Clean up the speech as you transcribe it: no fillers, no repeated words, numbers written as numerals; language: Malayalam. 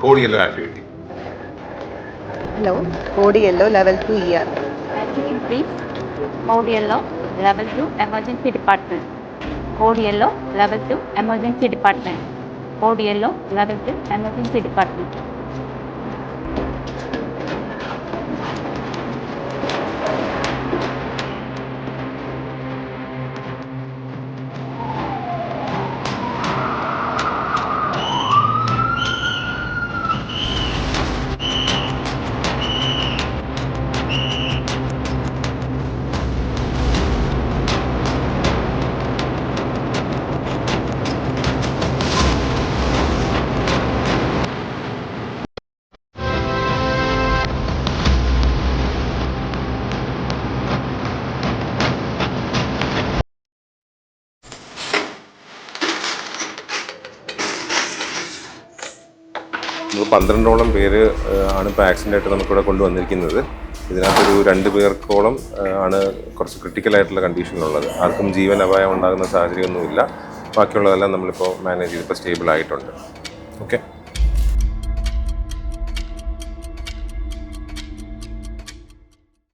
Code yellow activity. Hello, code yellow, level 2 ER. Please, code yellow, level 2, emergency department. Code yellow, level 2, emergency department. Code yellow, level 2, emergency department. നമുക്ക് 12ഓളം പേര് ആണ് ഇപ്പോൾ ആക്സിഡൻ്റ് ആയിട്ട് നമുക്കിവിടെ കൊണ്ടുവന്നിരിക്കുന്നത്. ഇതിനകത്തൊരു 2 പേർക്കോളം ആണ് കുറച്ച് ക്രിട്ടിക്കലായിട്ടുള്ള കണ്ടീഷനിലുള്ളത്. ആർക്കും ജീവൻ അപായം ഉണ്ടാകുന്ന സാഹചര്യമൊന്നുമില്ല. ബാക്കിയുള്ളതെല്ലാം നമ്മളിപ്പോൾ മാനേജ് ചെയ്തിപ്പോൾ സ്റ്റേബിൾ ആയിട്ടുണ്ട്. ഓക്കെ.